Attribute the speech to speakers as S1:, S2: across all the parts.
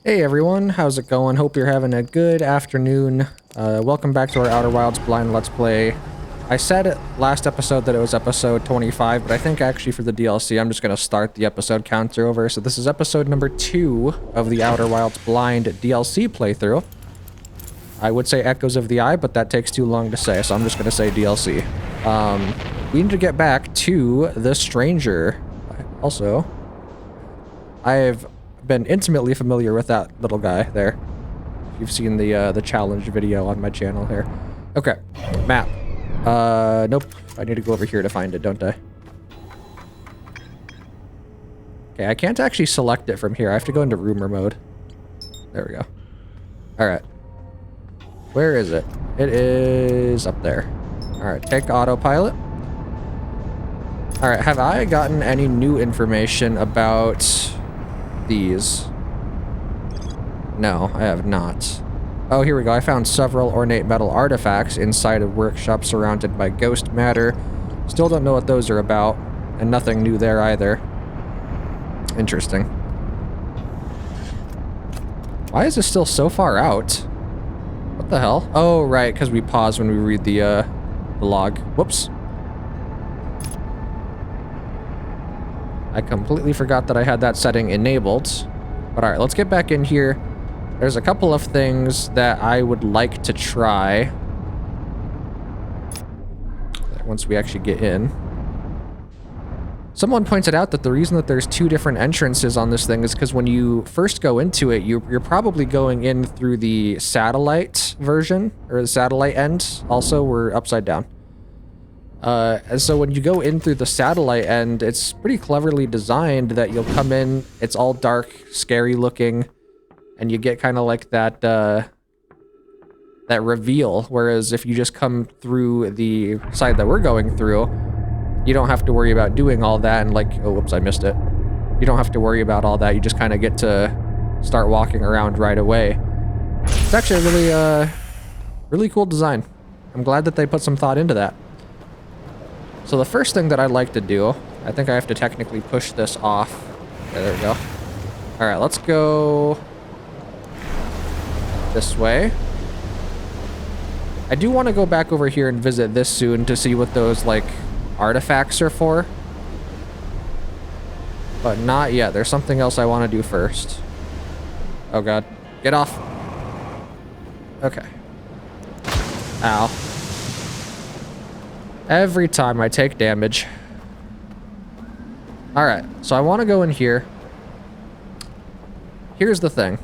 S1: Hey everyone, how's it going? Hope you're having a good afternoon. Welcome back to our Outer Wilds Blind Let's Play. I said last episode that it was episode 25, but I think actually for the DLC, I'm just going to start the episode counter over. So this is episode number 2 of the Outer Wilds Blind DLC playthrough. I would say Echoes of the Eye, but that takes too long to say, so I'm just going to say DLC. We need to get back to the Stranger. Also, I've been intimately familiar with that little guy there. You've seen the challenge video on my channel here. Okay, map. Nope. I need to go over here to find it, don't I? Okay, I can't actually select it from here. I have to go into rumor mode. There we go. Alright. Where is it? It is up there. Alright, take autopilot. Alright, have I gotten any new information about these? No, I have not. Oh, here we go. I found several ornate metal artifacts inside a workshop surrounded by ghost matter. Still don't know what those are about, and nothing new there either. Interesting. Why is this still so far out? What the hell? Oh, right, because we pause when we read the log. Whoops. I completely forgot that I had that setting enabled. But alright, let's get back in here. There's a couple of things that I would like to try once we actually get in. Someone pointed out that the reason that there's two different entrances on this thing is because when you first go into it, you're probably going in through the satellite version, or the satellite end. Also, we're upside down. And so when you go in through the satellite end, it's pretty cleverly designed that you'll come in, it's all dark, scary looking, and you get kind of like that, that reveal, whereas if you just come through the side that we're going through, you don't have to worry about doing all that and like, oh, whoops, I missed it. You don't have to worry about all that, you just kind of get to start walking around right away. It's actually a really, really cool design. I'm glad that they put some thought into that. So the first thing that I'd like to do, I think I have to technically push this off. Okay, there we go. All right, let's go this way. I do want to go back over here and visit this soon to see what those, like, artifacts are for. But not yet. There's something else I want to do first. Oh, God. Get off. Okay. Ow. Every time I take damage. Alright, so I want to go in here. Here's the thing.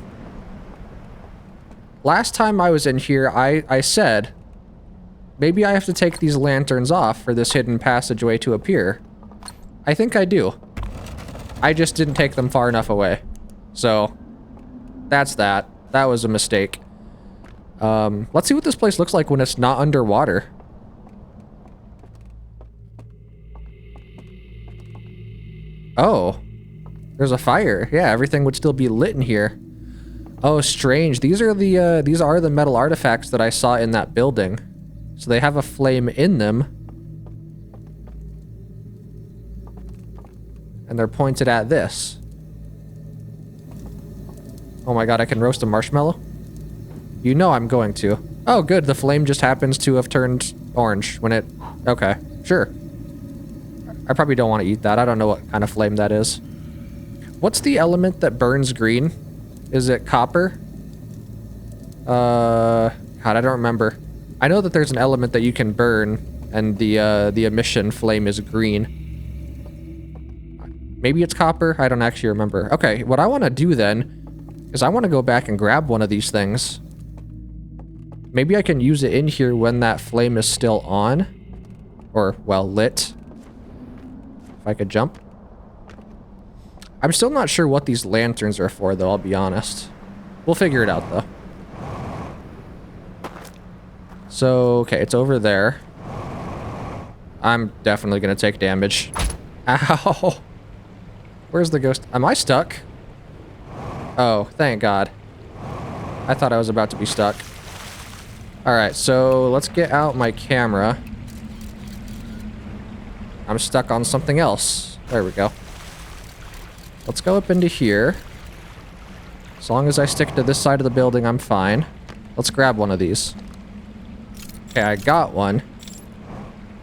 S1: Last time I was in here, I said, maybe I have to take these lanterns off for this hidden passageway to appear. I think I do. I just didn't take them far enough away. So, that's that. That was a mistake. Let's see what this place looks like when it's not underwater. Oh, there's a fire. Yeah, everything would still be lit in here. Oh, strange. These are the metal artifacts that I saw in that building. So they have a flame in them. And they're pointed at this. Oh my God, I can roast a marshmallow? You know I'm going to. Oh, good. The flame just happens to have turned orange when it... Okay, sure. I probably don't want to eat that. I don't know what kind of flame that is. What's the element that burns green? Is it copper? God, I don't remember. I know that there's an element that you can burn, and the emission flame is green. Maybe it's copper? I don't actually remember. Okay, what I want to do then is I want to go back and grab one of these things. Maybe I can use it in here when that flame is still on. Or, well, lit. If I could jump. I'm still not sure what these lanterns are for, though, I'll be honest. We'll figure it out, though. So, okay, it's over there. I'm definitely gonna take damage. Ow! Where's the ghost? Am I stuck? Oh, thank God. I thought I was about to be stuck. Alright, so let's get out my camera. I'm stuck on something else. There we go. Let's go up into here. As long as I stick to this side of the building, I'm fine. Let's grab one of these. Okay, I got one.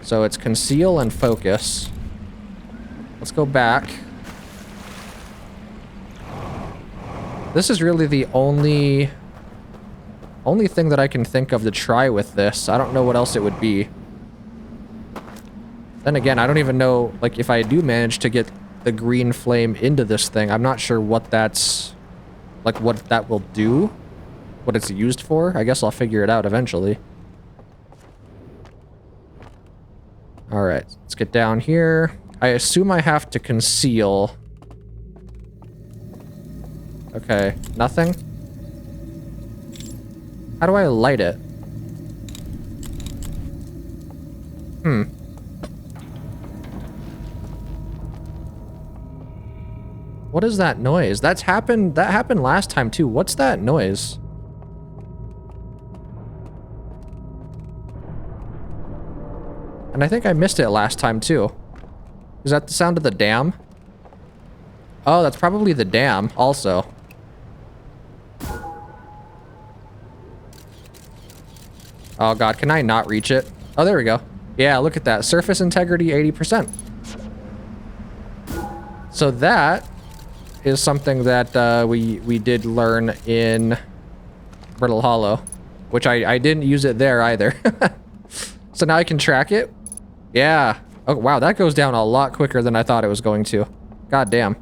S1: So it's conceal and focus. Let's go back. This is really the only thing that I can think of to try with this. I don't know what else it would be. Then again, I don't even know, like, if I do manage to get the green flame into this thing, I'm not sure what that's, like, what that will do, what it's used for. I guess I'll figure it out eventually. Alright, let's get down here. I assume I have to conceal. Okay, nothing? How do I light it? What is that noise? That happened last time too. What's that noise? And I think I missed it last time too. Is that the sound of the dam? Oh, that's probably the dam also. Oh god, can I not reach it? Oh, there we go. Yeah, look at that. Surface integrity 80%. So that is something that we did learn in Brittle Hollow, which I didn't use it there either. So now I can track it. Yeah. Oh, wow, that goes down a lot quicker than I thought it was going to. God damn.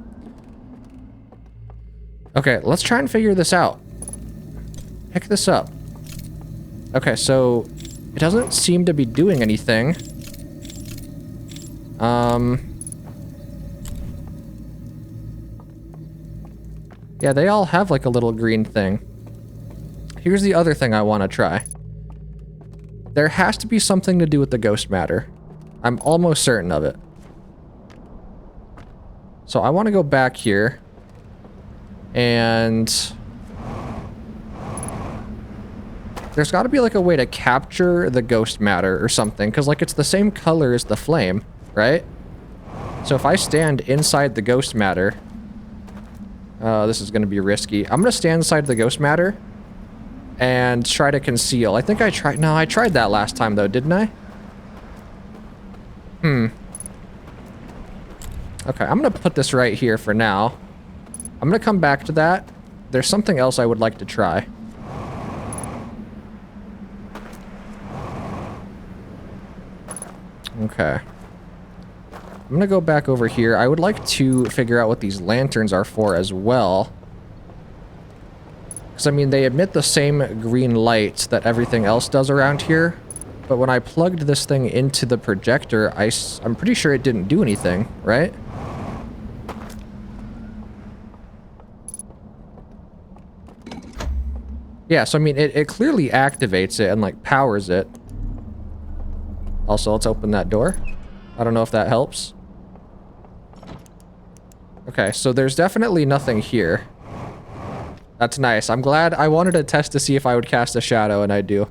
S1: Okay, let's try and figure this out. Pick this up. Okay, so it doesn't seem to be doing anything. Yeah, they all have like a little green thing. Here's the other thing I want to try. There has to be something to do with the ghost matter. I'm almost certain of it. So I want to go back here. And there's got to be like a way to capture the ghost matter or something, because like it's the same color as the flame, right? So if I stand inside the ghost matter, this is going to be risky. I'm going to stand inside the ghost matter and try to conceal. I think I tried. No, I tried that last time though, didn't I? Okay, I'm going to put this right here for now. I'm going to come back to that. There's something else I would like to try. Okay. I'm going to go back over here. I would like to figure out what these lanterns are for as well. Because, I mean, they emit the same green light that everything else does around here. But when I plugged this thing into the projector, I'm pretty sure it didn't do anything, right? Yeah, so I mean, it clearly activates it and, like, powers it. Also, let's open that door. I don't know if that helps. Okay, so there's definitely nothing here. That's nice. I'm glad. I wanted to test to see if I would cast a shadow, and I do.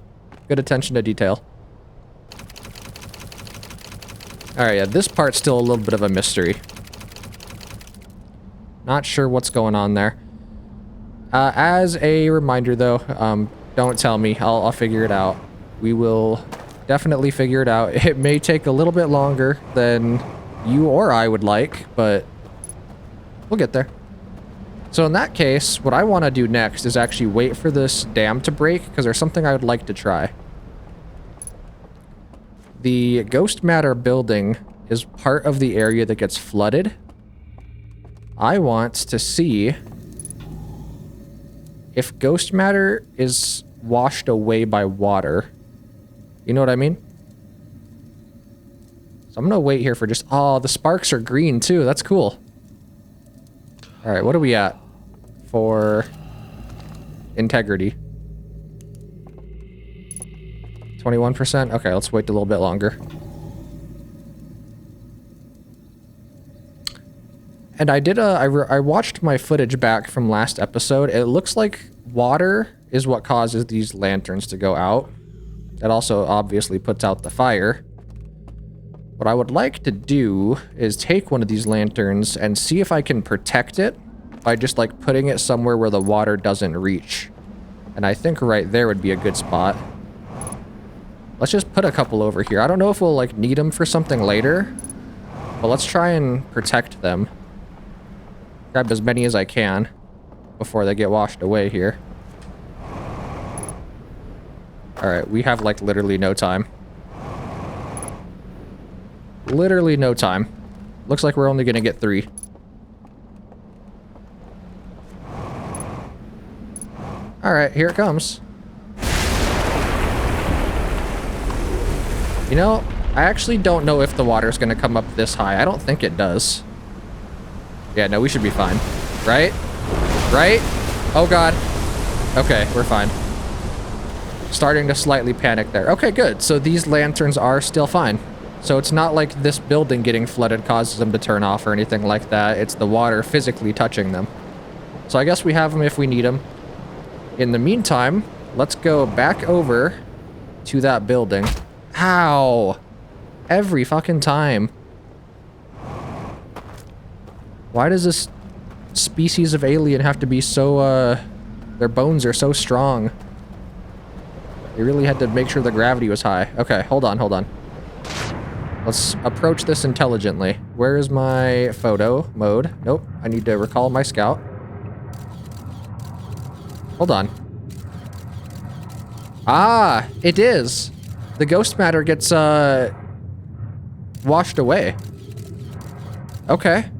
S1: Good attention to detail. Alright, yeah, this part's still a little bit of a mystery. Not sure what's going on there. As a reminder, though, don't tell me. I'll figure it out. We will definitely figure it out. It may take a little bit longer than you or I would like, but we'll get there. So in that case, what I want to do next is actually wait for this dam to break, because there's something I would like to try. The ghost matter building is part of the area that gets flooded. I want to see if ghost matter is washed away by water. You know what I mean? So I'm gonna wait here for just... Oh, the sparks are green too. That's cool. Alright, what are we at for integrity? 21%? Okay, let's wait a little bit longer. And I did I watched my footage back from last episode. It looks like water is what causes these lanterns to go out. It also obviously puts out the fire. What I would like to do is take one of these lanterns and see if I can protect it by just like putting it somewhere where the water doesn't reach. And I think right there would be a good spot. Let's just put a couple over here. I don't know if we'll like need them for something later, but let's try and protect them. Grab as many as I can before they get washed away here. Alright, we have like literally no time. Literally no time. Looks like we're only gonna get 3. Alright, here it comes. You know, I actually don't know if the water's gonna come up this high. I don't think it does. Yeah, no, we should be fine. Right? Right? Oh god. Okay, we're fine. Starting to slightly panic there. Okay, good. So these lanterns are still fine. So it's not like this building getting flooded causes them to turn off or anything like that. It's the water physically touching them. So I guess we have them if we need them. In the meantime, let's go back over to that building. Ow! Every fucking time. Why does this species of alien have to be so, their bones are so strong? They really had to make sure the gravity was high. Okay, hold on, hold on. Let's approach this intelligently. Where is my photo mode? Nope, I need to recall my scout. Hold on. Ah, it is. The ghost matter gets, washed away. Okay.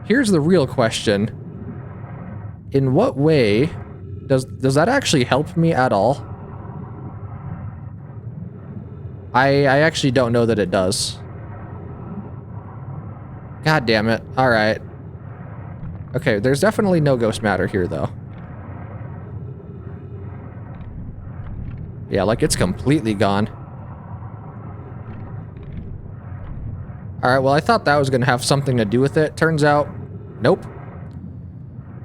S1: Here's the real question. In what way does that actually help me at all? I actually don't know that it does. God damn it. Alright. Okay, there's definitely no ghost matter here, though. Yeah, like, it's completely gone. Alright, well, I thought that was gonna have something to do with it. Turns out, nope.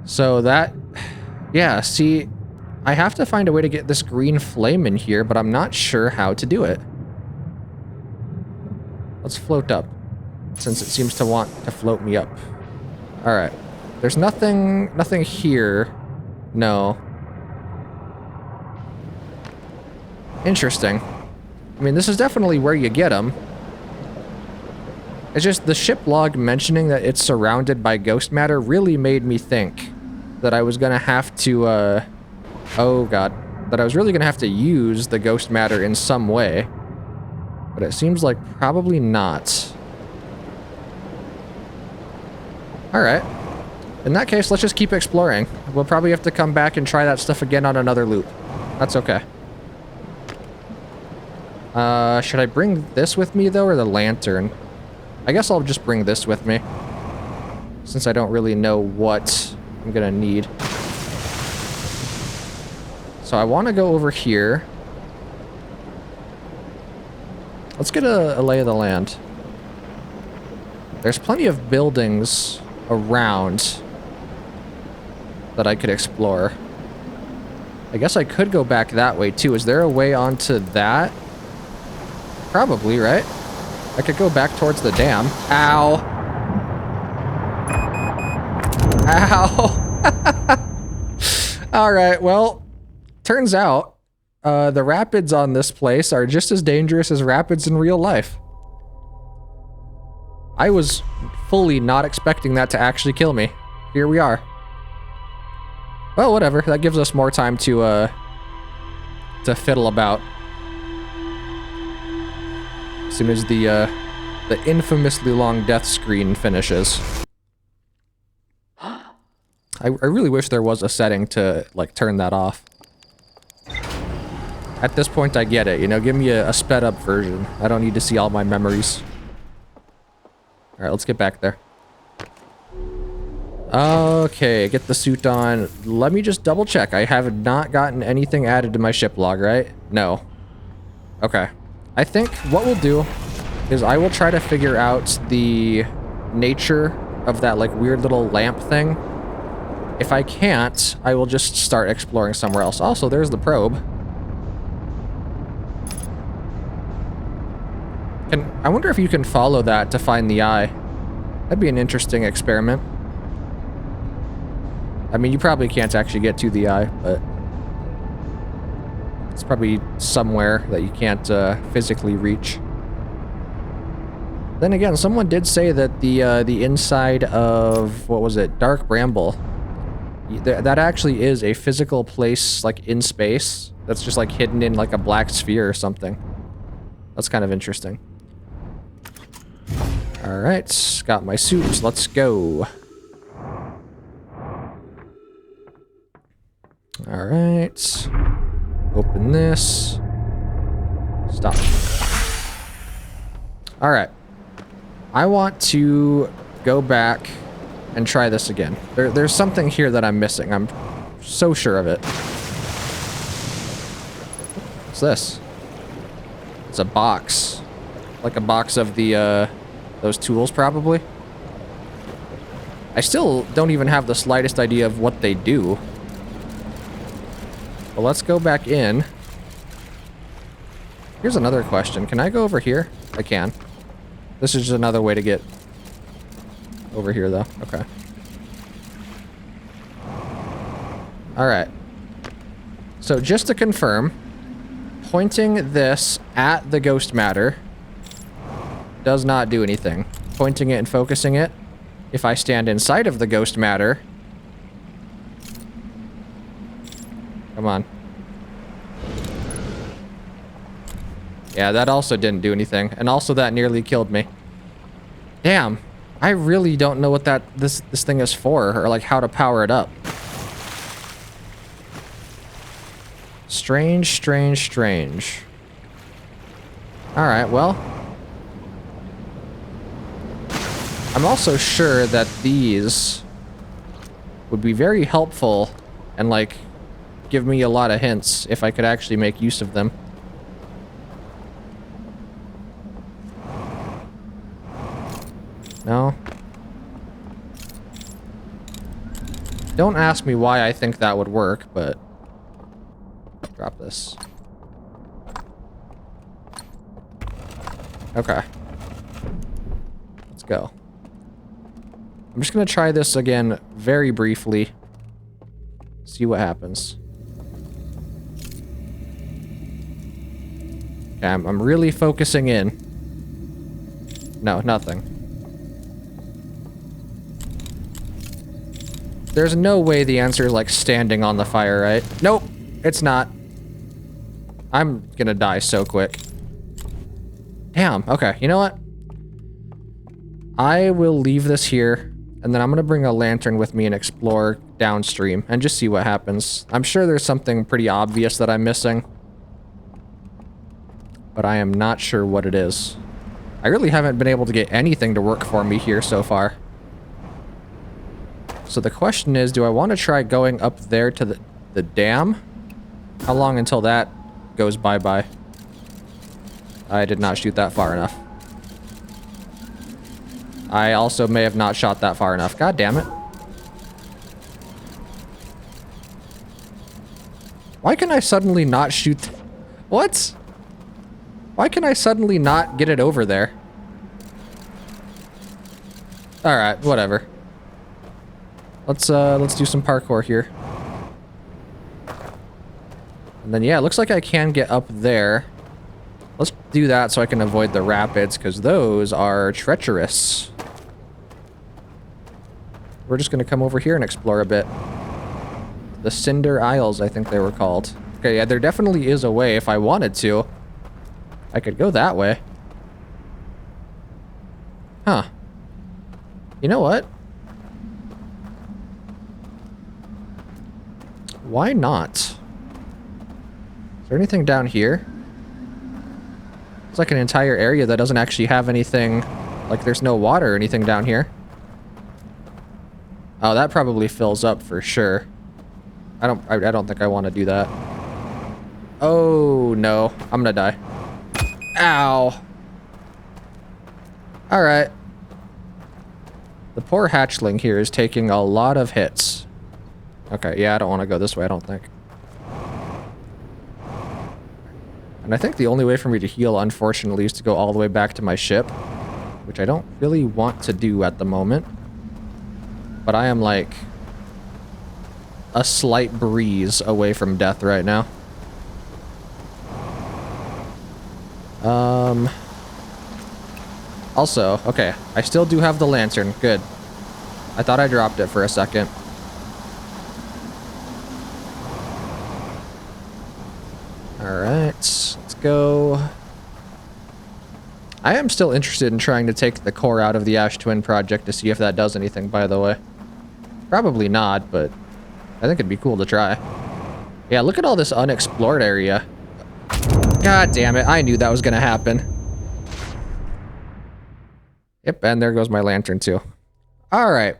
S1: So that... Yeah, see, I have to find a way to get this green flame in here, but I'm not sure how to do it. Let's float up, since it seems to want to float me up. Alright. There's nothing here. No. Interesting. I mean, this is definitely where you get them. It's just the ship log mentioning that it's surrounded by ghost matter really made me think that I was gonna have to, oh god. That I was really gonna have to use the ghost matter in some way. But it seems like probably not. Alright. In that case, let's just keep exploring. We'll probably have to come back and try that stuff again on another loop. That's okay. Should I bring this with me, though, or the lantern? I guess I'll just bring this with me, since I don't really know what I'm gonna need. So I want to go over here. Let's get a lay of the land. There's plenty of buildings around that I could explore. I guess I could go back that way, too. Is there a way onto that? Probably, right? I could go back towards the dam. Ow. Ow. Alright, well, turns out the rapids on this place are just as dangerous as rapids in real life. I was fully not expecting that to actually kill me. Here we are. Well, whatever. That gives us more time to fiddle about. As soon as the infamously long death screen finishes. I really wish there was a setting to, like, turn that off. At this point, I get it, you know? Give me a sped-up version. I don't need to see all my memories. Alright, let's get back there. Okay, get the suit on. Let me just double check. I have not gotten anything added to my ship log, right? No. Okay. I think what we'll do is I will try to figure out the nature of that, like, weird little lamp thing. If I can't, I will just start exploring somewhere else. Also, there's the probe. I wonder if you can follow that to find the eye. That'd be an interesting experiment. I mean, you probably can't actually get to the eye, but it's probably somewhere that you can't physically reach. Then again, someone did say that the inside of, what was it, Dark Bramble, that actually is a physical place, like, in space, that's just, like, hidden in, like, a black sphere or something. That's kind of interesting. Alright, got my suit, let's go. Alright. Open this. Stop. Alright. I want to go back and try this again. There's something here that I'm missing. I'm so sure of it. What's this? It's a box. Like a box of the, those tools, probably. I still don't even have the slightest idea of what they do. Well, let's go back in. Here's another question. Can I go over here? I can. This is just another way to get over here, though. Okay. Alright. So, just to confirm, pointing this at the ghost matter does not do anything. Pointing it and focusing it, if I stand inside of the ghost matter... Come on. Yeah, that also didn't do anything. And also that nearly killed me. Damn. I really don't know what this thing is for, or like how to power it up. Strange, strange, strange. Alright, well. I'm also sure that these would be very helpful and like give me a lot of hints if I could actually make use of them. No? Don't ask me why I think that would work, but... Drop this. Okay. Let's go. I'm just gonna try this again very briefly. See what happens. Okay, I'm really focusing in. No, nothing. There's no way the answer is like standing on the fire, right? Nope, it's not. I'm gonna die so quick. Damn, okay, you know what? I will leave this here, and then I'm gonna bring a lantern with me and explore downstream and just see what happens. I'm sure there's something pretty obvious that I'm missing, but I am not sure what it is. I really haven't been able to get anything to work for me here so far. So the question is, do I want to try going up there to the dam? How long until that goes bye-bye? I did not shoot that far enough. I also may have not shot that far enough. God damn it. Why can I suddenly not shoot... What? Why can I suddenly not get it over there? Alright, whatever. Let's do some parkour here. And then, yeah, it looks like I can get up there. Let's do that so I can avoid the rapids, because those are treacherous. We're just going to come over here and explore a bit. The Cinder Isles, I think they were called. Okay, yeah, there definitely is a way if I wanted to. I could go that way. Huh. You know what? Why not? Is there anything down here? It's like an entire area that doesn't actually have anything. Like there's no water or anything down here. Oh, that probably fills up for sure. I don't think I want to do that. Oh no, I'm gonna die. Ow. Alright. The poor hatchling here is taking a lot of hits. Okay, yeah, I don't want to go this way, I don't think. And I think the only way for me to heal, unfortunately, is to go all the way back to my ship. Which I don't really want to do at the moment. But I am, like, a slight breeze away from death right now. Also, okay, I still do have the lantern. Good. I thought I dropped it for a second. Alright, let's go. I am still interested in trying to take the core out of the Ash Twin project to see if that does anything, by the way. Probably not, but I think it'd be cool to try. Yeah, look at all this unexplored area. God damn it, I knew that was gonna happen. Yep, and there goes my lantern too. Alright.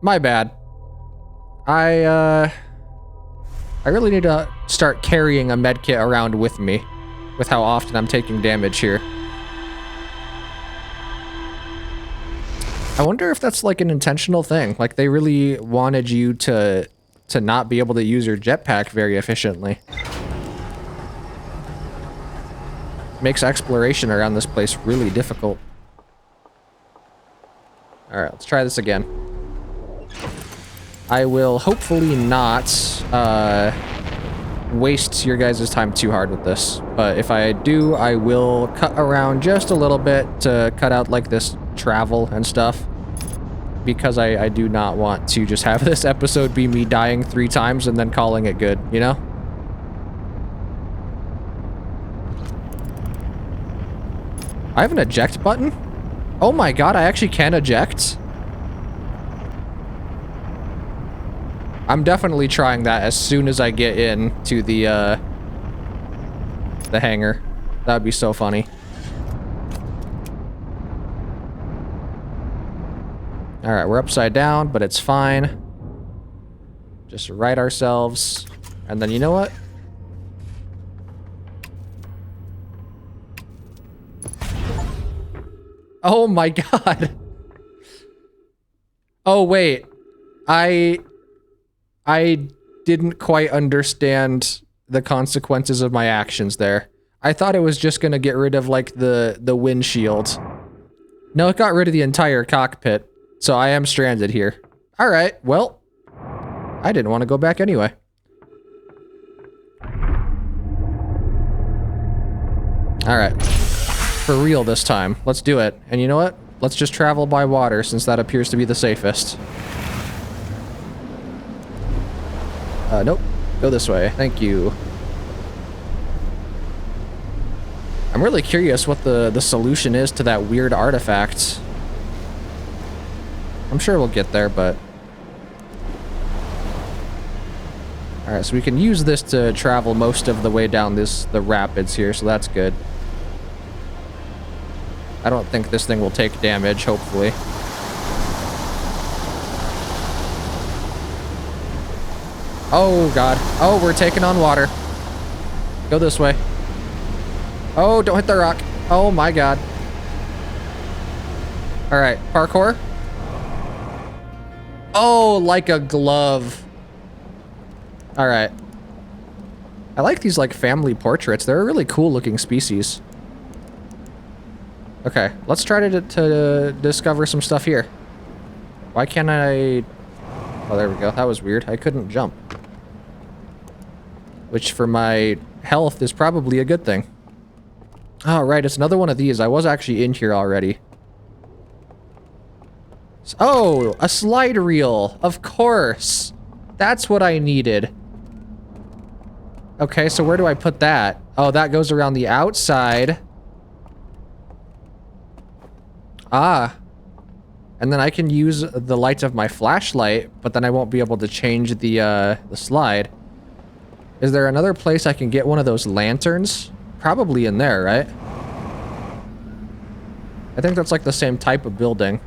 S1: My bad. I really need to start carrying a medkit around with me, with how often I'm taking damage here. I wonder if that's like an intentional thing. Like they really wanted you to not be able to use your jetpack very efficiently. Makes exploration around this place really difficult. Alright, let's try this again. I will hopefully not waste your guys' time too hard with this. But if I do, I will cut around just a little bit to cut out like this travel and stuff. Because I do not want to just have this episode be me dying 3 times and then calling it good, you know? I have an eject button? Oh my god, I actually can eject? I'm definitely trying that as soon as I get into the hangar. That'd be so funny. Alright, we're upside down, but it's fine. Just right ourselves. And then you know what? Oh my god. Oh wait. I didn't quite understand the consequences of my actions there. I thought it was just gonna get rid of like the windshield. No, it got rid of the entire cockpit. So I am stranded here. Alright, well, I didn't want to go back anyway. Alright. For real this time. Let's do it. And you know what? Let's just travel by water since that appears to be the safest. Nope. Go this way. Thank you. I'm really curious what the solution is to that weird artifact. I'm sure we'll get there, but... Alright, so we can use this to travel most of the way down the rapids here, so that's good. I don't think this thing will take damage, hopefully. Oh, God. Oh, we're taking on water. Go this way. Oh, don't hit the rock. Oh, my God. Alright, parkour. Oh, like a glove. Alright. I like these, like, family portraits. They're a really cool-looking species. Okay, let's try to discover some stuff here. Why can't I... Oh, there we go. That was weird. I couldn't jump. Which, for my health, is probably a good thing. Oh, right. It's another one of these. I was actually in here already. Oh, a slide reel. Of course. That's what I needed. Okay, so where do I put that? Oh, that goes around the outside. Ah. And then I can use the light of my flashlight, but then I won't be able to change the slide. Is there another place I can get one of those lanterns? Probably in there, right? I think that's like the same type of building.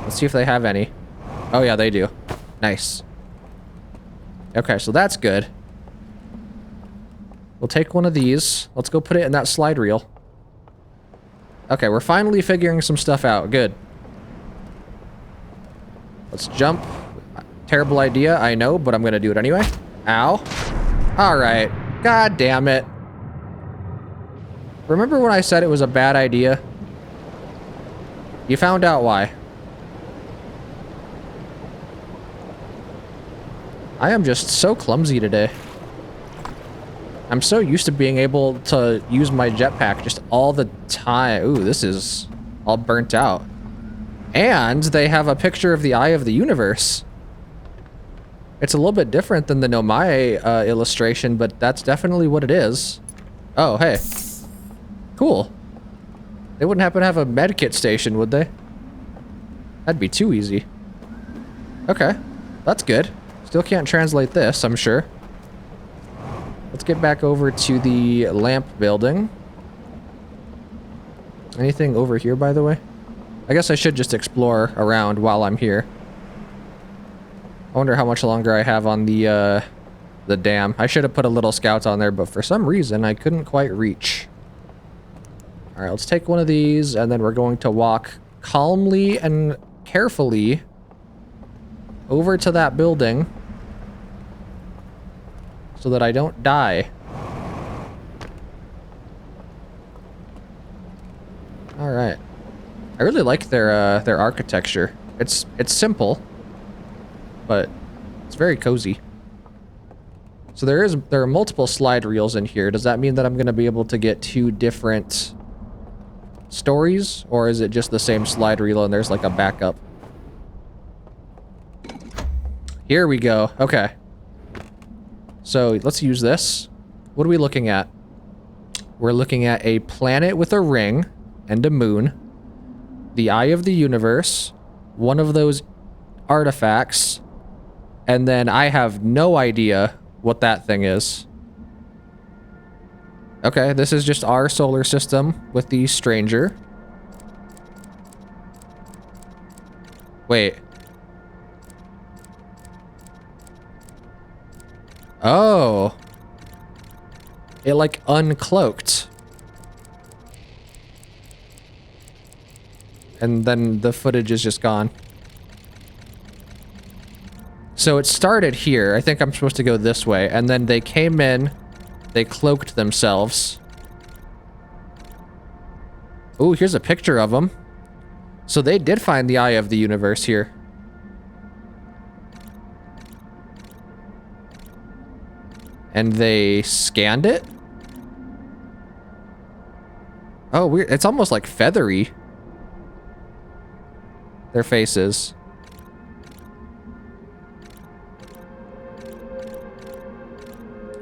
S1: Let's see if they have any. Oh yeah, they do. Nice. Okay, so that's good. We'll take one of these. Let's go put it in that slide reel. Okay, we're finally figuring some stuff out. Good. Let's jump. Terrible idea, I know, but I'm gonna do it anyway. Ow. Alright. God damn it. Remember when I said it was a bad idea? You found out why. I am just so clumsy today. I'm so used to being able to use my jetpack just all the time. Ooh, this is all burnt out. And they have a picture of the Eye of the Universe. It's a little bit different than the Nomai illustration, but that's definitely what it is. Oh, hey. Cool. They wouldn't happen to have a medkit station, would they? That'd be too easy. Okay, that's good. Still can't translate this, I'm sure. Let's get back over to the lamp building. Anything over here, by the way? I guess I should just explore around while I'm here. I wonder how much longer I have on the dam. I should have put a little scout on there, but for some reason I couldn't quite reach. Alright, let's take one of these, and then we're going to walk calmly and carefully over to that building so that I don't die. Alright. I really like their architecture. It's simple, but it's very cozy. So there are multiple slide reels in here. Does that mean that I'm going to be able to get 2 different stories, or is it just the same slide reel and there's like a backup? Here we go. Okay. So let's use this. What are we looking at? We're looking at a planet with a ring and a moon, the Eye of the Universe, one of those artifacts, and then I have no idea what that thing is. Okay, this is just our solar system with the stranger. Wait. Oh. It like uncloaked. And then the footage is just gone. So it started here. I think I'm supposed to go this way. And then they came in. They cloaked themselves. Ooh, here's a picture of them. So they did find the Eye of the Universe here. And they scanned it? Oh, weird. It's almost like feathery. Their faces.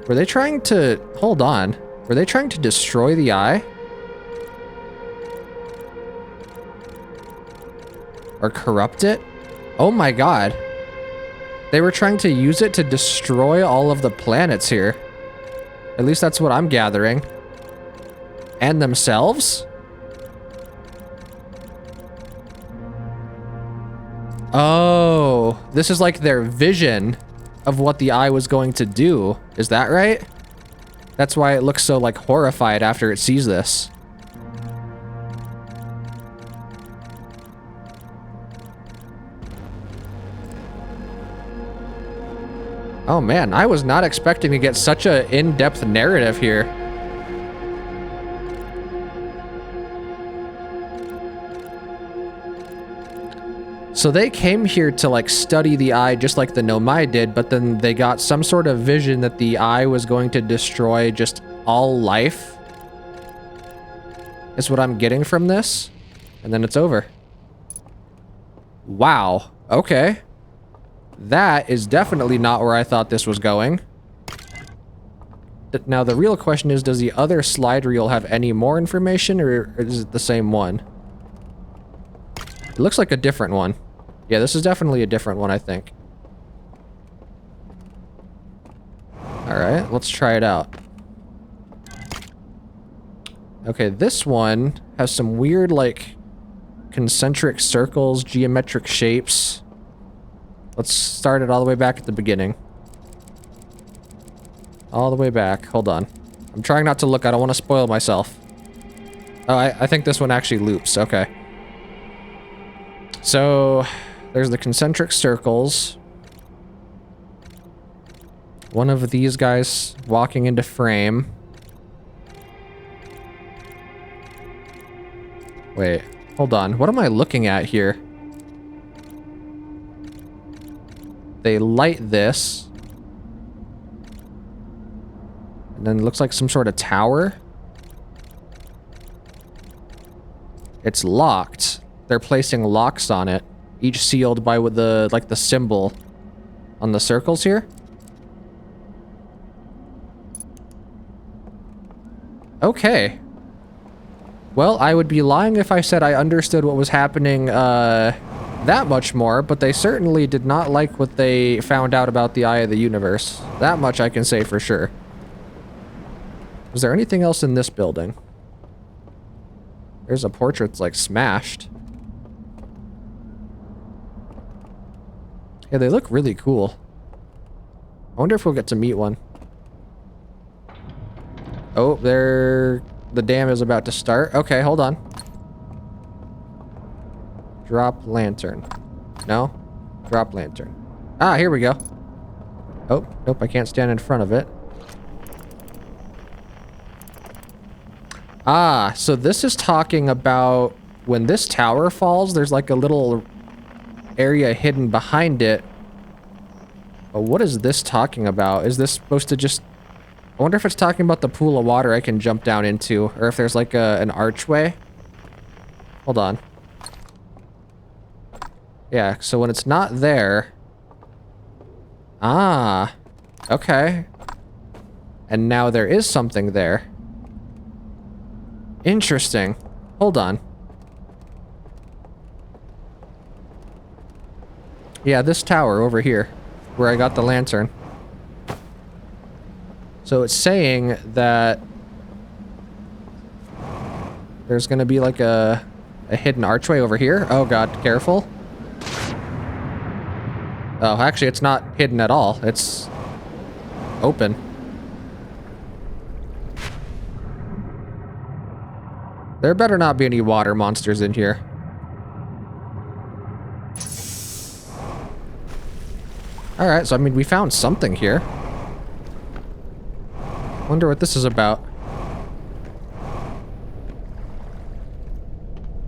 S1: Were they trying to... Hold on. Were they trying to destroy the eye? Or corrupt it? Oh my god. They were trying to use it to destroy all of the planets here. At least that's what I'm gathering. And themselves? Oh, this is like their vision of what the eye was going to do. Is that right? That's why it looks so like horrified after it sees this. Oh man, I was not expecting to get such a in-depth narrative here. So they came here to like study the eye just like the Nomai did, but then they got some sort of vision that the eye was going to destroy just all life. Is what I'm getting from this. And then it's over. Wow. Okay. That is definitely not where I thought this was going. Now the real question is, does the other slide reel have any more information, or is it the same one? It looks like a different one. Yeah, this is definitely a different one, I think. Alright, let's try it out. Okay, this one has some weird, like, concentric circles, geometric shapes. Let's start it all the way back at the beginning. All the way back. Hold on. I'm trying not to look. I don't want to spoil myself. Oh, I think this one actually loops. Okay. So, there's the concentric circles. One of these guys walking into frame. Wait, hold on. What am I looking at here? They light this. And then it looks like some sort of tower. It's locked. They're placing locks on it, each sealed by with the like the symbol on the circles here. Okay. Well, I would be lying if I said I understood what was happening that much more, but they certainly did not like what they found out about the Eye of the Universe. That much I can say for sure. Was there anything else in this building? There's a portrait that's like smashed. Yeah, they look really cool. I wonder if we'll get to meet one. Oh, the dam is about to start. Okay, hold on. Drop lantern. No? Drop lantern. Ah, here we go. Oh, nope, I can't stand in front of it. Ah, so this is talking about when this tower falls, there's like a little area hidden behind it. But what is this talking about? Is this supposed to just... I wonder if it's talking about the pool of water I can jump down into, or if there's like an archway. Hold on. Yeah, so when it's not there... Ah, okay. And now there is something there. Interesting. Hold on. Yeah, this tower over here, where I got the lantern. So it's saying that there's gonna be like a hidden archway over here. Oh god, careful. Oh, actually it's not hidden at all. It's open. There better not be any water monsters in here. Alright, so I mean we found something here. Wonder what this is about.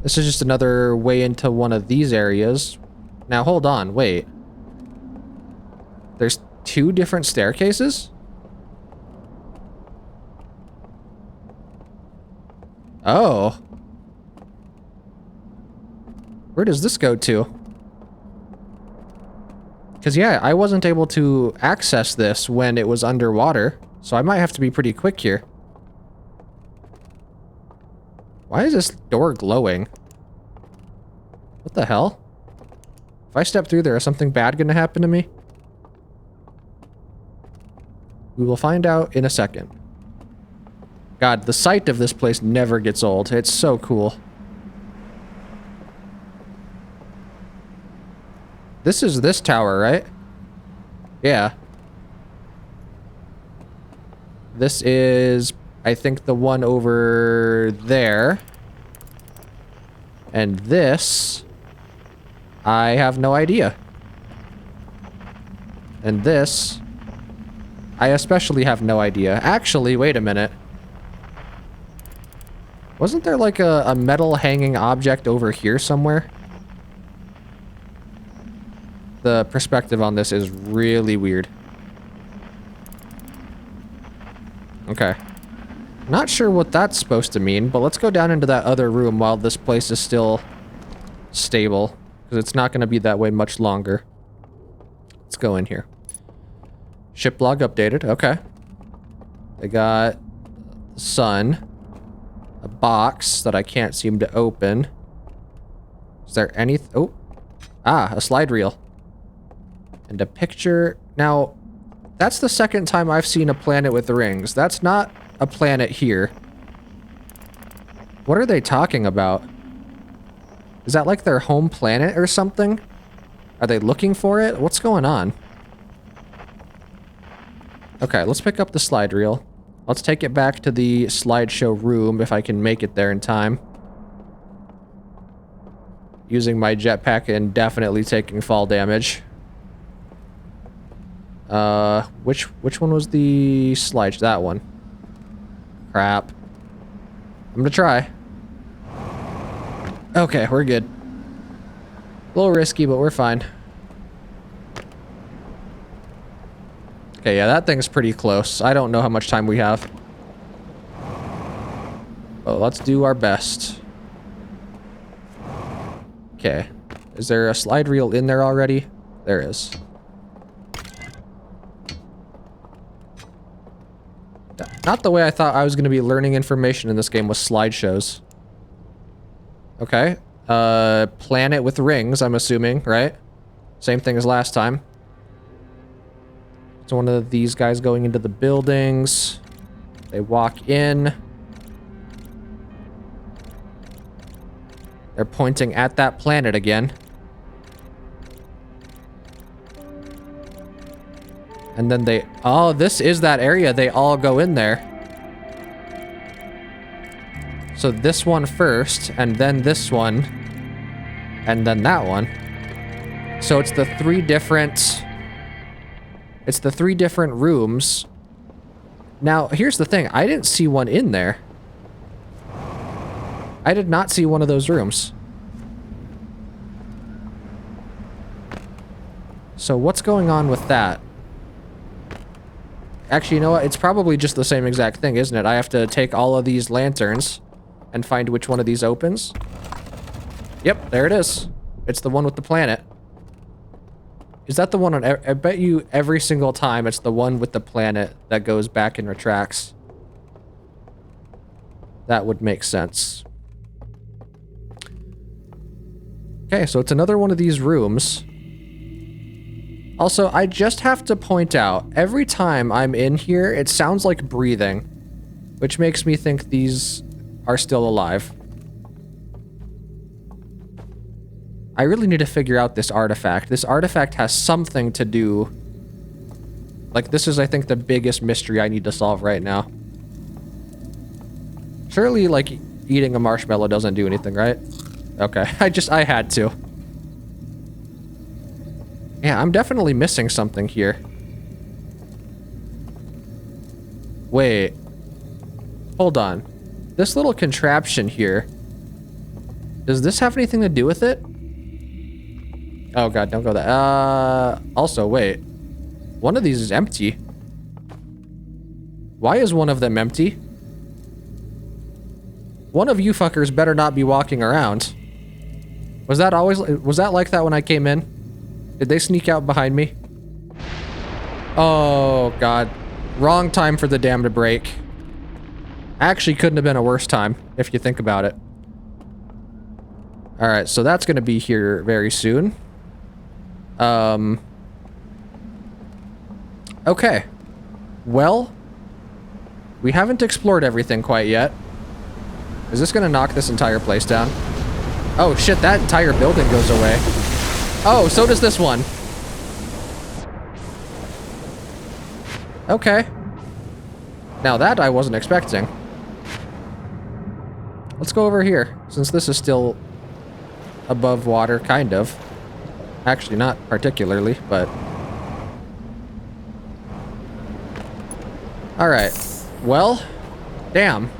S1: This is just another way into one of these areas. Now hold on, wait. There's two different staircases? Oh. Where does this go to? Because yeah, I wasn't able to access this when it was underwater. So I might have to be pretty quick here. Why is this door glowing? What the hell? If I step through there, is something bad gonna happen to me? We will find out in a second. God, the sight of this place never gets old. It's so cool. This is this tower, right? Yeah. This is, I think, the one over there. And this, I have no idea. And this, I especially have no idea. Actually, wait a minute. Wasn't there like a metal hanging object over here somewhere? The perspective on this is really weird. Okay. Not sure what that's supposed to mean, but let's go down into that other room while this place is still stable. Because it's not going to be that way much longer. Let's go in here. Ship log updated. Okay. They got the sun. A box that I can't seem to open. Is there anything? Oh. Ah, a slide reel. And a picture. Now, that's the second time I've seen a planet with rings. That's not a planet here. What are they talking about? Is that like their home planet or something? Are they looking for it? What's going on? Okay, let's pick up the slide reel. Let's take it back to the slideshow room if I can make it there in time. Using my jetpack and definitely taking fall damage. Which one was the slide? That one. Crap. I'm gonna try. Okay, we're good. A little risky, but we're fine. Okay, yeah, that thing's pretty close. I don't know how much time we have. But let's do our best. Okay. Is there a slide reel in there already? There is. Not the way I thought I was going to be learning information in this game with slideshows. Okay. Planet with rings, I'm assuming, right? Same thing as last time. It's one of these guys going into the buildings. They walk in. They're pointing at that planet again. And then they... Oh, this is that area. They all go in there. So this one first, and then this one, and then that one. So it's the three different... It's the three different rooms. Now, here's the thing. I didn't see one in there. I did not see one of those rooms. So what's going on with that? Actually, you know what? It's probably just the same exact thing, isn't it? I have to take all of these lanterns and find which one of these opens. Yep, there it is. It's the one with the planet. Is that the one on... I bet you every single time it's the one with the planet that goes back and retracts. That would make sense. Okay, so it's another one of these rooms. Also, I just have to point out, every time I'm in here, it sounds like breathing, which makes me think these are still alive. I really need to figure out this artifact. This artifact has something to do... Like, this is, I think, the biggest mystery I need to solve right now. Surely, like, eating a marshmallow doesn't do anything, right? Okay, I had to. Yeah, I'm definitely missing something here. Wait. Hold on. This little contraption here. Does this have anything to do with it? Oh god, don't go there. Also, wait. One of these is empty. Why is one of them empty? One of you fuckers better not be walking around. Was that like that when I came in? Did they sneak out behind me? Oh god. Wrong time for the dam to break. Actually couldn't have been a worse time, if you think about it. Alright, so that's gonna be here very soon. Okay. Well, we haven't explored everything quite yet. Is this gonna knock this entire place down? Oh shit, that entire building goes away. Oh, so does this one. Okay. Now that I wasn't expecting. Let's go over here, since this is still above water, kind of. Actually, not particularly, but... Alright. Well, damn.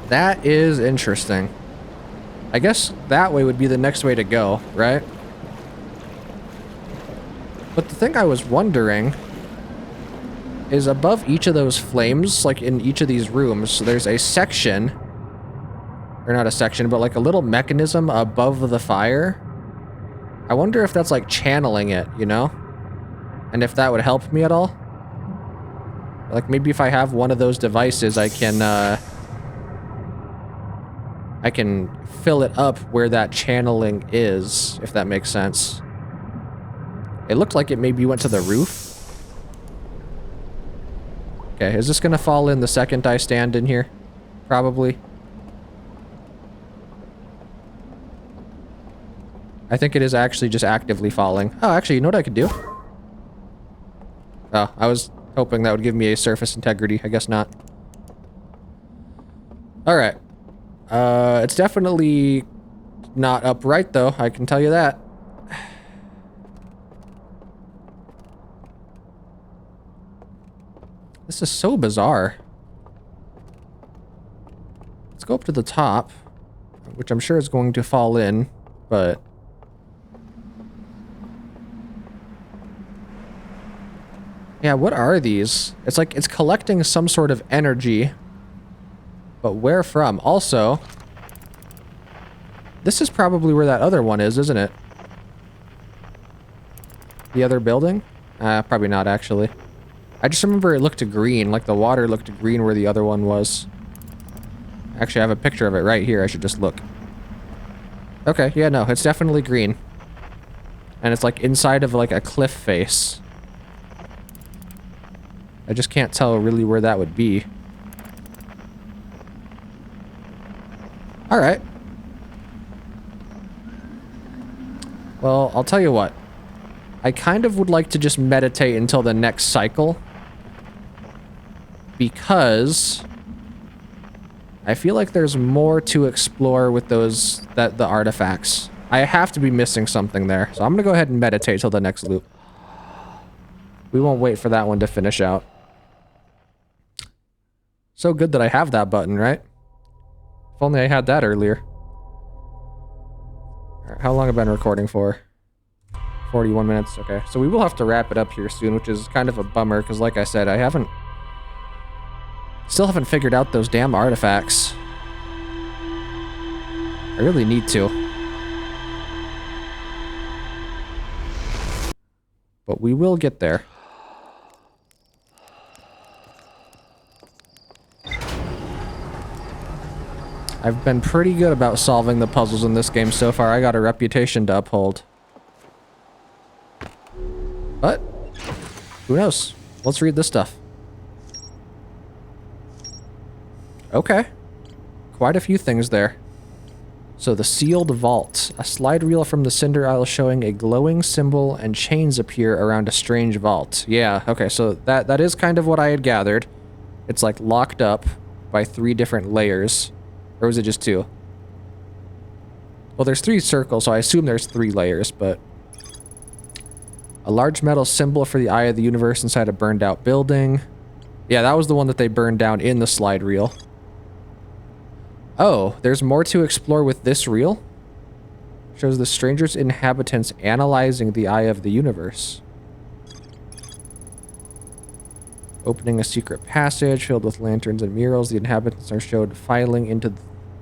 S1: That is interesting. I guess that way would be the next way to go, right? But the thing I was wondering is above each of those flames, like in each of these rooms, there's a section, or not a section, but like a little mechanism above the fire. I wonder if that's like channeling it, you know? And if that would help me at all? Like maybe if I have one of those devices, I can fill it up where that channeling is, if that makes sense. It looked like it maybe went to the roof. Okay, is this gonna fall in the second I stand in here? Probably. I think it is actually just actively falling. Oh, actually, you know what I could do? Oh, I was hoping that would give me a surface integrity. I guess not. Alright. It's definitely not upright, though. I can tell you that. This is so bizarre. Let's go up to the top, which I'm sure is going to fall in, but... Yeah, what are these? It's like it's collecting some sort of energy. But where from? Also, this is probably where that other one is, isn't it? The other building? Probably not, actually. I just remember it looked green, like the water looked green where the other one was. Actually, I have a picture of it right here. I should just look. Okay, yeah, no, it's definitely green. And it's like inside of like a cliff face. I just can't tell really where that would be. Alright. Well, I'll tell you what. I kind of would like to just meditate until the next cycle. Because I feel like there's more to explore with those, the artifacts. I have to be missing something there. So I'm gonna go ahead and meditate till the next loop. We won't wait for that one to finish out. So good that I have that button, right? If only I had that earlier. Alright, how long have I been recording for? 41 minutes, okay. So we will have to wrap it up here soon, which is kind of a bummer, because like I said, still haven't figured out those damn artifacts. I really need to. But we will get there. I've been pretty good about solving the puzzles in this game so far. I got a reputation to uphold. But who knows? Let's read this stuff. Okay. Quite a few things there. So the sealed vault. A slide reel from the cinder isle showing a glowing symbol and chains appear around a strange vault. Yeah, okay, so that is kind of what I had gathered. It's like locked up by 3 different layers. Or was it just 2? Well, there's 3 circles, so I assume there's 3 layers, but... A large metal symbol for the eye of the universe inside a burned out building. Yeah, that was the one that they burned down in the slide reel. Oh, there's more to explore with this reel? Shows the stranger's inhabitants analyzing the eye of the universe. Opening a secret passage filled with lanterns and murals, the inhabitants are showed filing into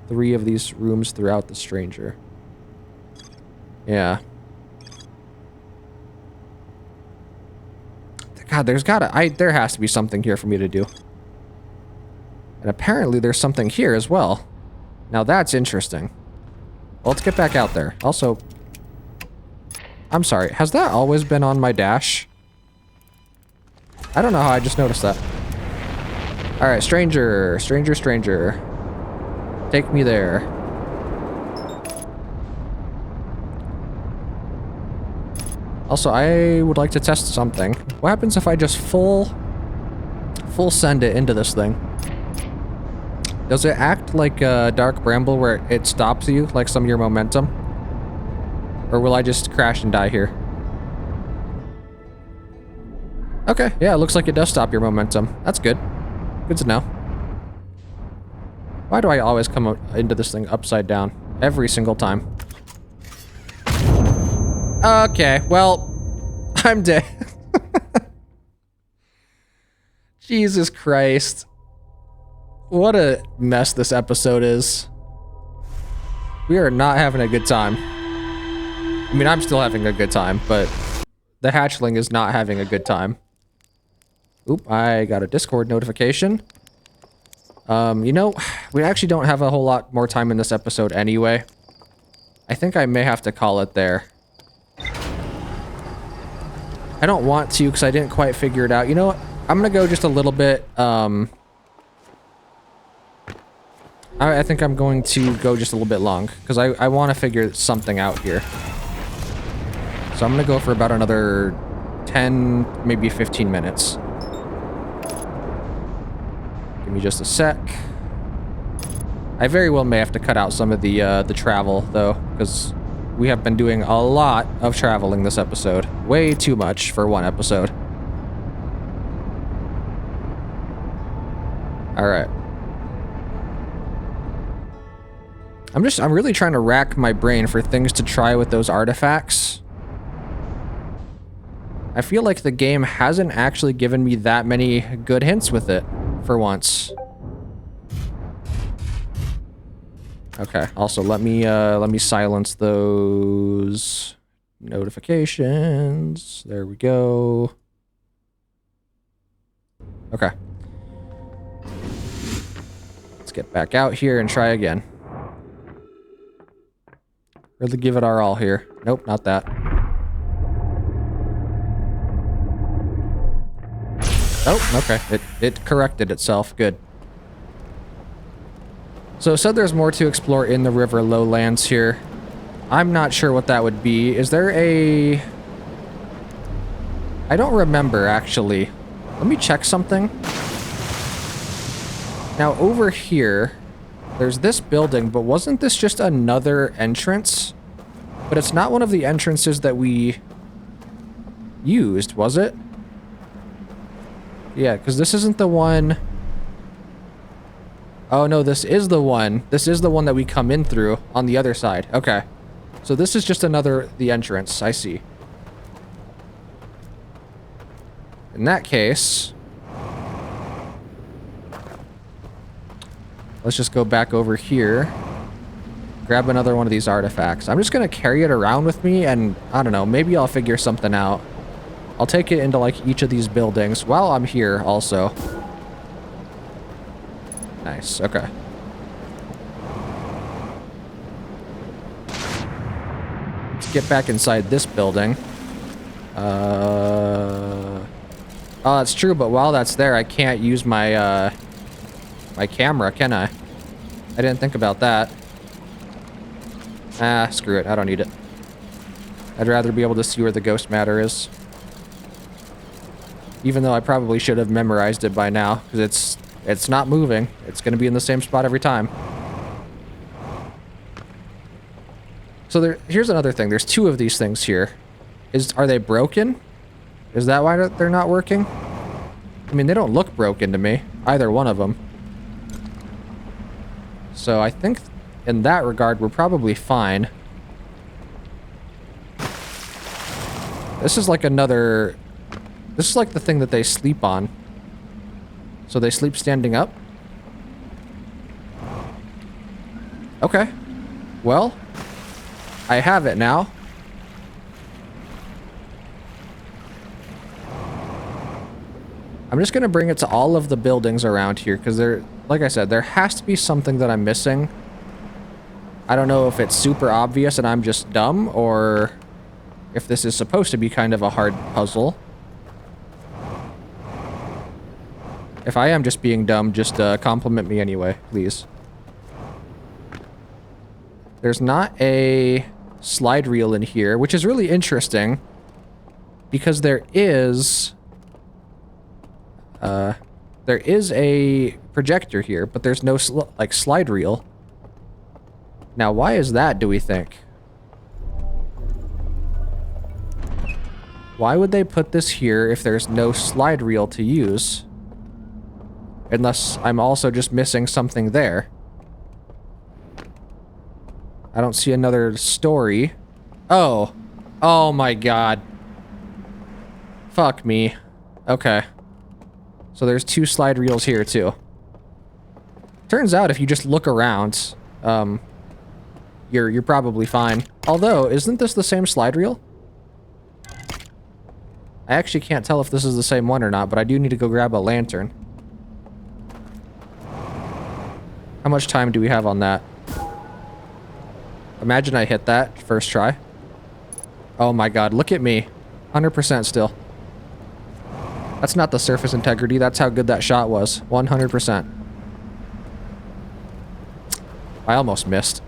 S1: 3 of these rooms throughout the stranger. Yeah. God, there has to be something here for me to do. And apparently there's something here as well. Now that's interesting. Well, let's get back out there. Also, I'm sorry, has that always been on my dash? I don't know how I just noticed that. Alright, stranger. Stranger, stranger. Take me there. Also, I would like to test something. What happens if I just full send it into this thing? Does it act like a Dark Bramble where it stops you, like some of your momentum? Or will I just crash and die here? Okay, yeah, it looks like it does stop your momentum. That's good. Good to know. Why do I always come into this thing upside down? Every single time. Okay, well, I'm dead. Jesus Christ. What a mess this episode is. We are not having a good time. I mean, I'm still having a good time, but the hatchling is not having a good time. Oop, I got a Discord notification. You know, we actually don't have a whole lot more time in this episode anyway. I think I may have to call it there. I don't want to because I didn't quite figure it out. You know what? I'm gonna go just a little bit, I think I'm going to go just a little bit long because I want to figure something out here. So I'm gonna go for about another 10, maybe 15 minutes. Give me just a sec. I very well may have to cut out some of the travel though, because we have been doing a lot of traveling this episode. Way too much for one episode. Alright. I'm really trying to rack my brain for things to try with those artifacts. I feel like the game hasn't actually given me that many good hints with it, for once. Okay, also let me silence those notifications. There we go. Okay. Let's get back out here and try again. Really give it our all here. Nope, not that. Oh, okay. It corrected itself. Good. So it said there's more to explore in the river lowlands here. I'm not sure what that would be. Is there a... I don't remember, actually. Let me check something. Now, over here, there's this building, but wasn't this just another entrance? But it's not one of the entrances that we used, was it? Yeah, because this isn't the one... Oh, no, this is the one. This is the one that we come in through on the other side. Okay. So this is just the entrance. I see. In that case... let's just go back over here. Grab another one of these artifacts. I'm just going to carry it around with me and, I don't know, maybe I'll figure something out. I'll take it into, like, each of these buildings while I'm here also. Nice, okay. Let's get back inside this building. Oh, that's true, but while that's there, I can't use my, my camera, can I? I didn't think about that. Ah, screw it, I don't need it. I'd rather be able to see where the ghost matter is. Even though I probably should have memorized it by now, because it's not moving. It's going to be in the same spot every time. So here's another thing. There's two of these things here. Are they broken? Is that why they're not working? I mean, they don't look broken to me. Either one of them. So I think in that regard, we're probably fine. This is like another... This is like the thing that they sleep on. So they sleep standing up? Okay. Well, I have it now. I'm just gonna bring it to all of the buildings around here, because like I said, there has to be something that I'm missing. I don't know if it's super obvious and I'm just dumb, or if this is supposed to be kind of a hard puzzle. If I am just being dumb, just compliment me anyway, please. There's not a slide reel in here, which is really interesting, because there is a projector here, but there's no slide reel. Now, why is that, do we think? Why would they put this here if there's no slide reel to use? Unless I'm also just missing something there. I don't see another story. Oh. Oh my god. Fuck me. Okay. So there's two slide reels here too. Turns out if you just look around, you're probably fine. Although, isn't this the same slide reel? I actually can't tell if this is the same one or not, but I do need to go grab a lantern. How much time do we have on that? Imagine I hit that first try. Oh my god, look at me. 100% still. That's not the surface integrity, that's how good that shot was. 100%. I almost missed.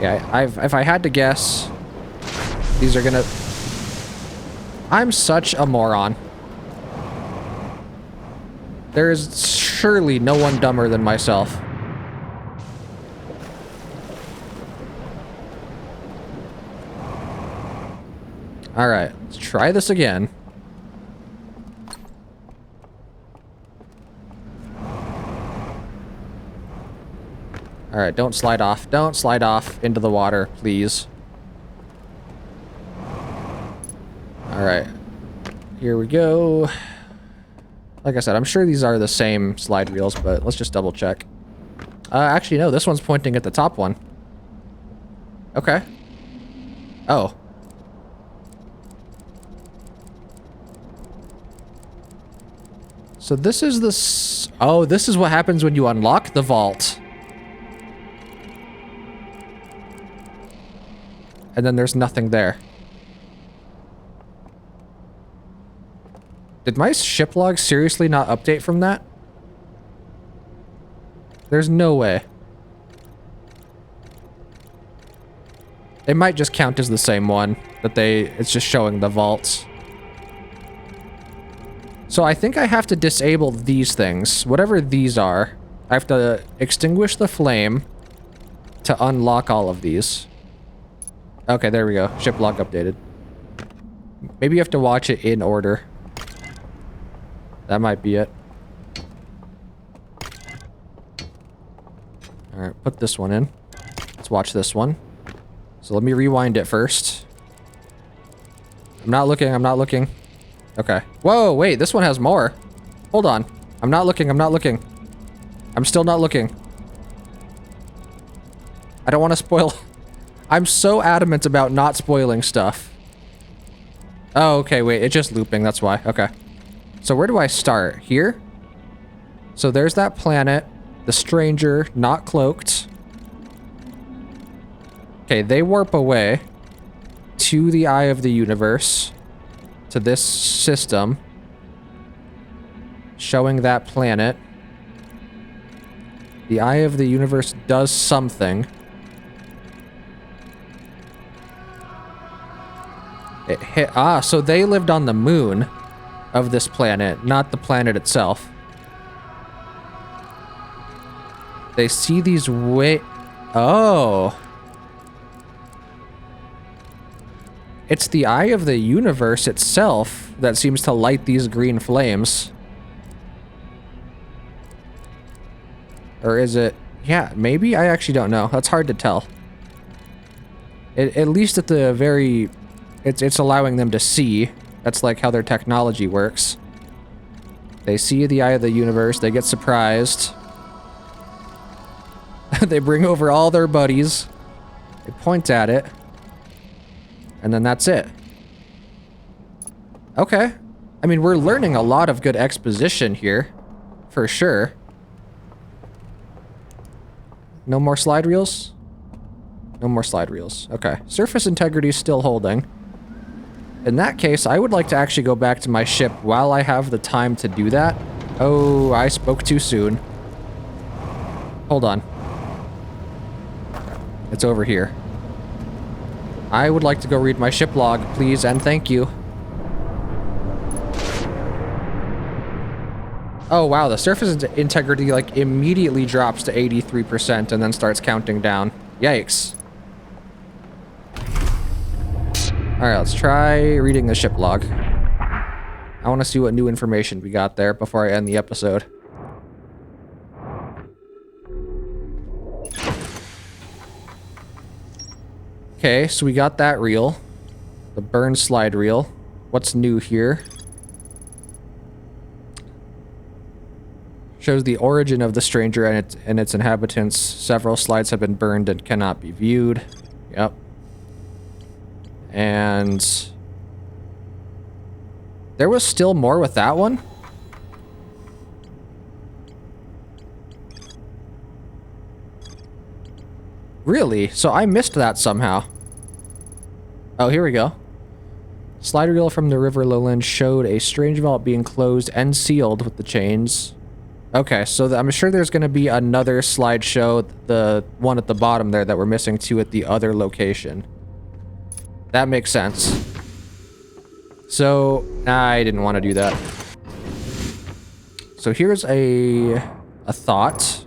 S1: Yeah, if I had to guess, these are gonna... I'm such a moron. There is surely no one dumber than myself. Alright, let's try this again. Alright, don't slide off. Don't slide off into the water, please. All right. Here we go. Like I said, I'm sure these are the same slide reels, but let's just double check. Actually, no, this one's pointing at the top one. Okay. Oh. So this is the... Oh, this is what happens when you unlock the vault. And then there's nothing there. Did my ship log seriously not update from that? There's no way. It might just count as the same one. That it's just showing the vaults. So I think I have to disable these things. Whatever these are. I have to extinguish the flame to unlock all of these. Okay, there we go. Ship log updated. Maybe you have to watch it in order. That might be it. Alright, put this one in. Let's watch this one. So let me rewind it first. I'm not looking, I'm not looking. Okay. Whoa, wait, this one has more. Hold on. I'm not looking, I'm not looking. I'm still not looking. I don't want to spoil... I'm so adamant about not spoiling stuff. Oh, okay, wait, it's just looping, that's why. Okay. So where do I start? Here? So there's that planet. The stranger, not cloaked. Okay, they warp away to the eye of the universe. To this system. Showing that planet. The eye of the universe does something. It hit... Ah, so they lived on the moon of this planet, not the planet itself. They see these Oh. It's the eye of the universe itself that seems to light these green flames. Or is it... Yeah, maybe? I actually don't know. That's hard to tell. At least at the very... It's allowing them to see. That's like how their technology works. They see the eye of the universe. They get surprised. They bring over all their buddies. They point at it. And then that's it. Okay. I mean, we're learning a lot of good exposition here. For sure. No more slide reels? No more slide reels. Okay. Surface integrity is still holding. In that case, I would like to actually go back to my ship while I have the time to do that. Oh, I spoke too soon. Hold on. It's over here. I would like to go read my ship log, please, and thank you. Oh, wow, the surface integrity, like, immediately drops to 83% and then starts counting down. Yikes. Alright, let's try reading the ship log. I want to see what new information we got there before I end the episode. Okay, so we got that reel. The burn slide reel. What's new here? Shows the origin of the stranger and its inhabitants. Several slides have been burned and cannot be viewed. Yep. And there was still more with that one? Really? So I missed that somehow. Oh, here we go. Slide reel from the river lowland showed a strange vault being closed and sealed with the chains. Okay, so I'm sure there's going to be another slideshow, the one at the bottom there that we're missing to at the other location. That makes sense. So, I didn't want to do that. So here's a thought.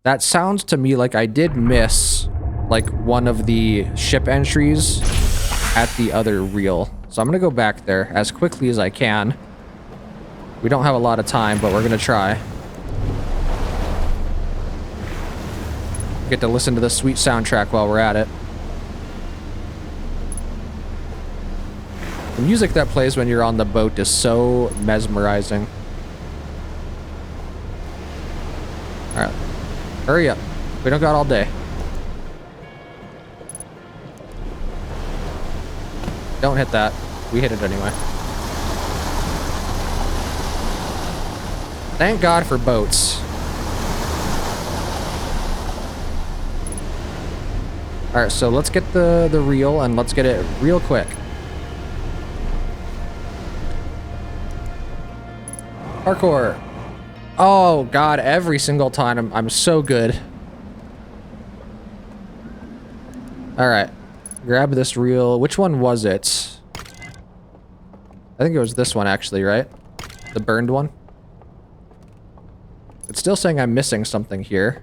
S1: That sounds to me like I did miss, like, one of the ship entries at the other reel. So I'm going to go back there as quickly as I can. We don't have a lot of time, but we're going to try. Get to listen to the sweet soundtrack while we're at it. The music that plays when you're on the boat is so mesmerizing. Alright. Hurry up. We don't got all day. Don't hit that. We hit it anyway. Thank God for boats. Alright, so let's get the reel and let's get it real quick. Parkour. Oh God, every single time I'm so good. Alright. Grab this reel. Which one was it? I think it was this one actually, right? The burned one. It's still saying I'm missing something here.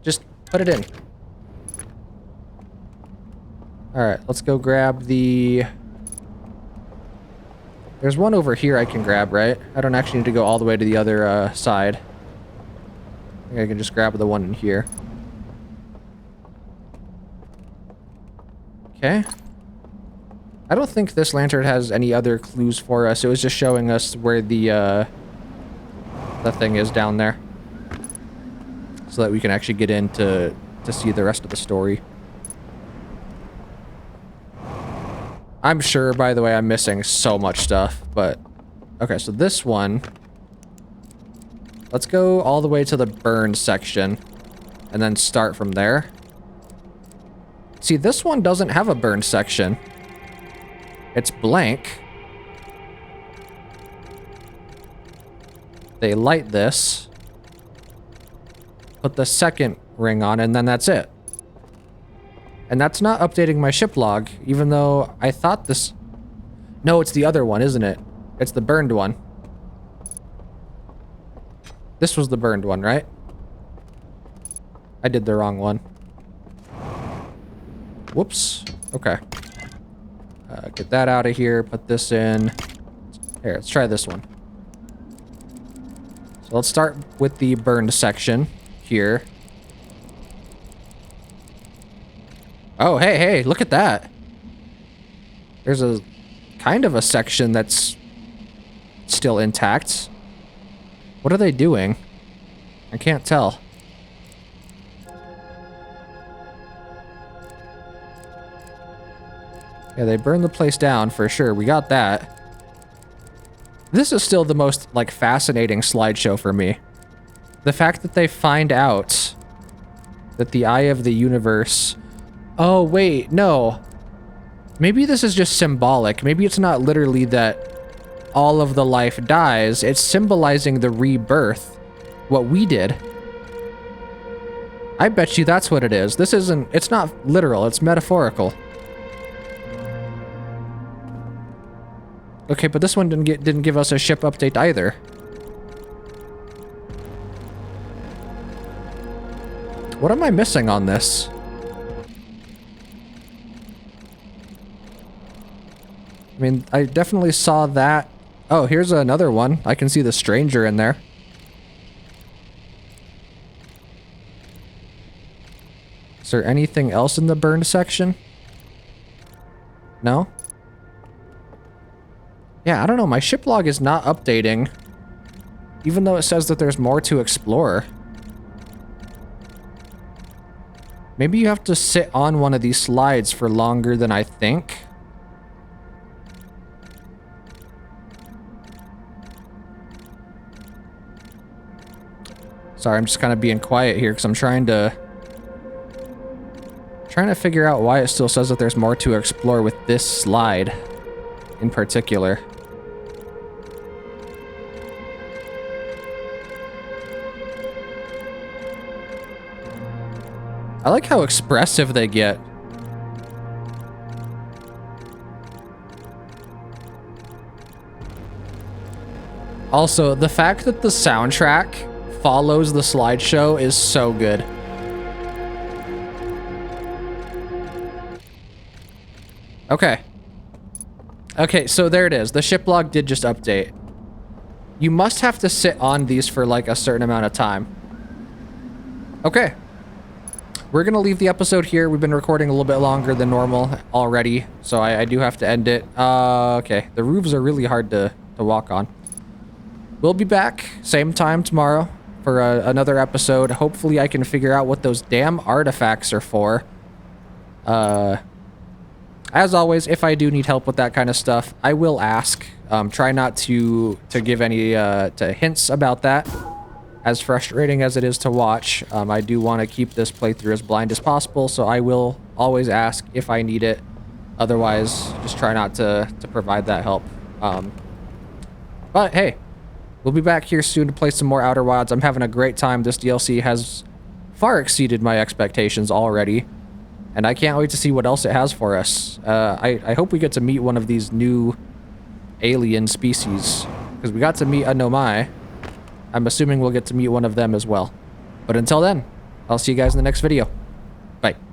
S1: Just put it in. Alright, let's go grab the... There's one over here I can grab, right? I don't actually need to go all the way to the other side. I think I can just grab the one in here. Okay. I don't think this lantern has any other clues for us. It was just showing us where the thing is down there. So that we can actually get in to see the rest of the story. I'm sure, by the way, I'm missing so much stuff, but... Okay, so this one... Let's go all the way to the burned section, and then start from there. See, this one doesn't have a burned section. It's blank. They light this. Put the second ring on, and then that's it. And that's not updating my ship log, even though I thought this... No, it's the other one, isn't it? It's the burned one. This was the burned one, right? I did the wrong one. Whoops. Okay. Get that out of here. Put this in. Here, let's try this one. So let's start with the burned section here. Oh, hey, hey, look at that. There's a kind of a section that's still intact. What are they doing? I can't tell. Yeah, they burned the place down for sure. We got that. This is still the most, like, fascinating slideshow for me. The fact that they find out that the eye of the universe... Oh, wait, no. Maybe this is just symbolic. Maybe it's not literally that all of the life dies. It's symbolizing the rebirth. What we did. I bet you that's what it is. This isn't... It's not literal. It's metaphorical. Okay, but this one didn't give us a ship update either. What am I missing on this? I mean, I definitely saw that. Oh, here's another one. I can see the stranger in there. Is there anything else in the burned section? No? Yeah, I don't know. My ship log is not updating. Even though it says that there's more to explore. Maybe you have to sit on one of these slides for longer than I think. Sorry, I'm just kind of being quiet here because I'm trying to figure out why it still says that there's more to explore with this slide in particular. I like how expressive they get. Also, the fact that the soundtrack follows the slideshow is so good. Okay. Okay, so there it is. The ship log did just update. You must have to sit on these for like a certain amount of time. Okay. we're going to leave the episode here. We've been recording a little bit longer than normal already, so I do have to end it. Okay. The roofs are really hard to walk on. We'll be back same time tomorrow for another episode. Hopefully I can figure out what those damn artifacts are for. As always, if I do need help with that kind of stuff, I will ask. Try not to give any hints about that. As frustrating as it is to watch, I do want to keep this playthrough as blind as possible, so I will always ask if I need it. Otherwise, just try not to provide that help. But hey, we'll be back here soon to play some more Outer Wilds. I'm having a great time. This DLC has far exceeded my expectations already, and I can't wait to see what else it has for us. I hope we get to meet one of these new alien species, because we got to meet a Nomai. I'm assuming we'll get to meet one of them as well. But until then, I'll see you guys in the next video. Bye.